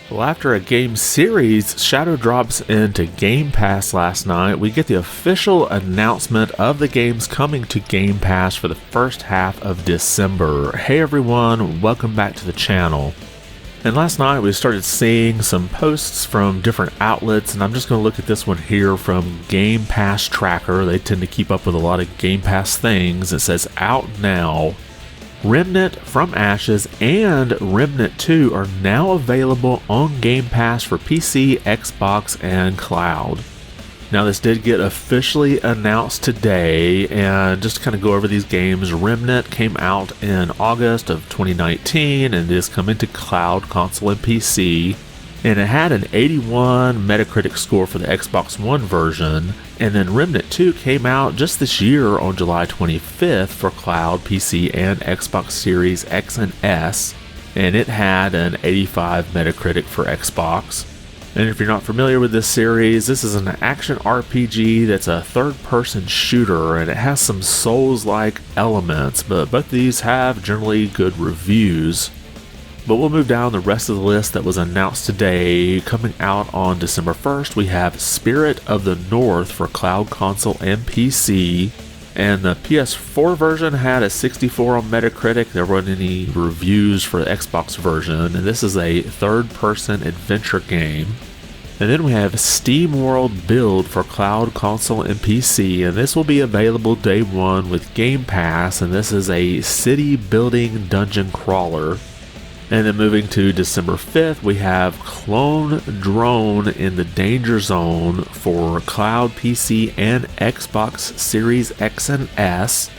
Well, after a game series shadow drops into Game Pass last night, we get the official announcement of the games coming to Game Pass for the first half of December. Hey everyone, welcome back to the channel. And last night we started seeing some posts from different outlets, and I'm just going to look at this one here from Game Pass Tracker. They tend to keep up with a lot of Game Pass things. It says, out now. Remnant from Ashes and Remnant 2 are now available on Game Pass for PC, Xbox, and Cloud. Now this did get officially announced today, and just to kind of go over these games, Remnant came out in August of 2019 and is coming to Cloud, console, and PC. And it had an 81 Metacritic score for the Xbox One version. And then Remnant 2 came out just this year on July 25th for Cloud, PC, and Xbox Series X and S. And it had an 85 Metacritic for Xbox. And if you're not familiar with this series, this is an action RPG that's a third-person shooter, and it has some Souls-like elements, but both of these have generally good reviews. But we'll move down the rest of the list that was announced today. Coming out on December 1st, we have Spirit of the North for Cloud, Console, and PC. And the PS4 version had a 64 on Metacritic. There weren't any reviews for the Xbox version. And this is a third-person adventure game. And then we have SteamWorld Build for Cloud, Console, and PC. And this will be available day one with Game Pass. And this is a city-building dungeon crawler. And then moving to December 5th, we have Clone Drone in the Danger Zone for Cloud, PC, and Xbox Series X and S.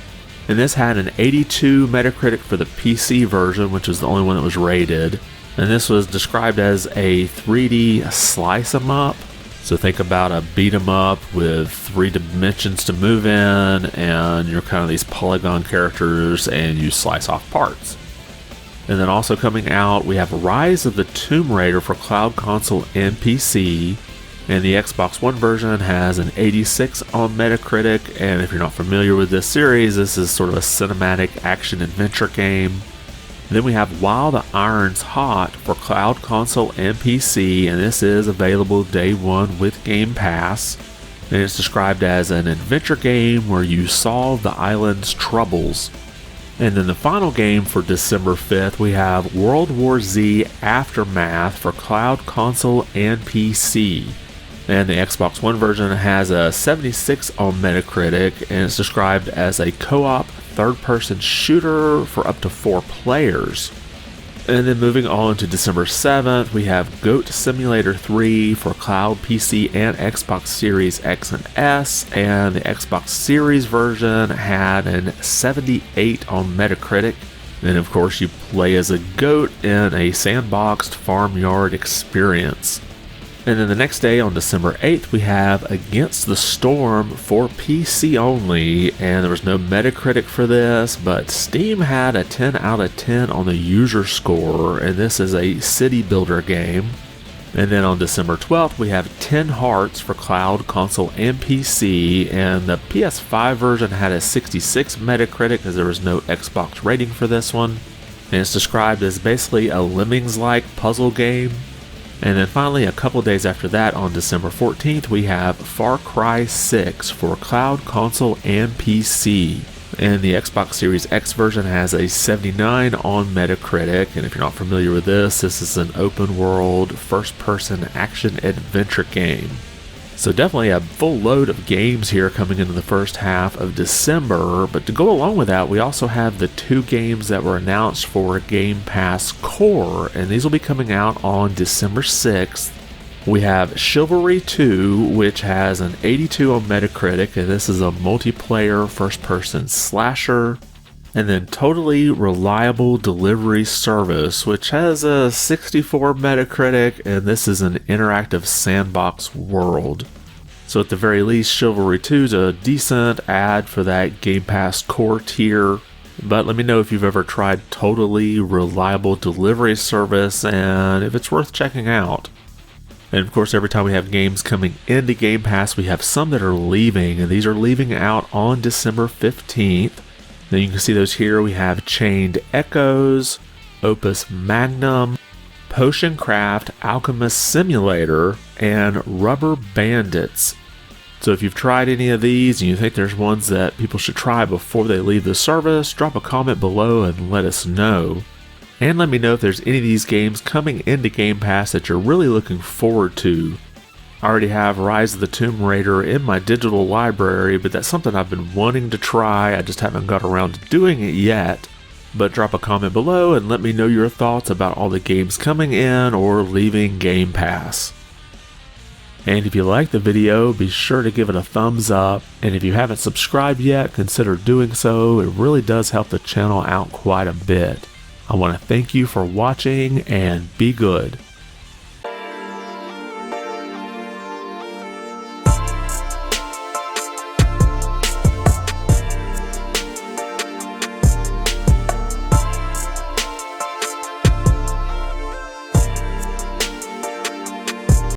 And this had an 82 Metacritic for the PC version, which is the only one that was rated. And this was described as a 3D slice-em-up. So think about a beat-em-up with 3 dimensions to move in, and you're kind of these polygon characters, and you slice off parts. And then also coming out, we have Rise of the Tomb Raider for Cloud, Console, and PC. And the Xbox One version has an 86 on Metacritic. And if you're not familiar with this series, this is sort of a cinematic action-adventure game. And then we have While the Iron's Hot for Cloud, Console, and PC. And this is available day one with Game Pass. And it's described as an adventure game where you solve the island's troubles. And then the final game for December 5th, we have World War Z Aftermath for Cloud, Console, and PC. And the Xbox One version has a 76 on Metacritic, and it's described as a co-op third-person shooter for up to 4 players. And then moving on to December 7th, we have Goat Simulator 3 for Cloud, PC, and Xbox Series X and S. And the Xbox Series version had an 78 on Metacritic. And of course, you play as a goat in a sandboxed farmyard experience. And then the next day on December 8th, we have Against the Storm for PC only, and there was no Metacritic for this, but Steam had a 10 out of 10 on the user score, and this is a city builder game. And then on December 12th, we have 10 Hearts for Cloud, Console, and PC, and the PS5 version had a 66 Metacritic as there was no Xbox rating for this one. And it's described as basically a Lemmings-like puzzle game. And then finally, a couple days after that, on December 14th, we have Far Cry 6 for Cloud, Console, and PC. And the Xbox Series X version has a 79 on Metacritic. And if you're not familiar with this, this is an open-world, first-person action-adventure game. So definitely a full load of games here coming into the first half of December, but to go along with that, we also have the 2 games that were announced for Game Pass Core, and these will be coming out on December 6th. We have Chivalry 2, which has an 82 on Metacritic, and this is a multiplayer first-person slasher. And then Totally Reliable Delivery Service, which has a 64 Metacritic, and this is an interactive sandbox world. So at the very least, Chivalry 2 is a decent add for that Game Pass Core tier. But let me know if you've ever tried Totally Reliable Delivery Service and if it's worth checking out. And of course, every time we have games coming into Game Pass, we have some that are leaving, and these are leaving out on December 15th. Then you can see those here. We have Chained Echoes, Opus Magnum, Potion Craft Alchemist Simulator, and Rubber Bandits. So if you've tried any of these and you think there's ones that people should try before they leave the service, drop a comment below and let us know. And let me know if there's any of these games coming into Game Pass that you're really looking forward to. I already have Rise of the Tomb Raider in my digital library, but that's something I've been wanting to try. I just haven't got around to doing it yet. But drop a comment below and let me know your thoughts about all the games coming in or leaving Game Pass. And if you like the video, be sure to give it a thumbs up. And if you haven't subscribed yet, consider doing so. It really does help the channel out quite a bit. I want to thank you for watching and be good.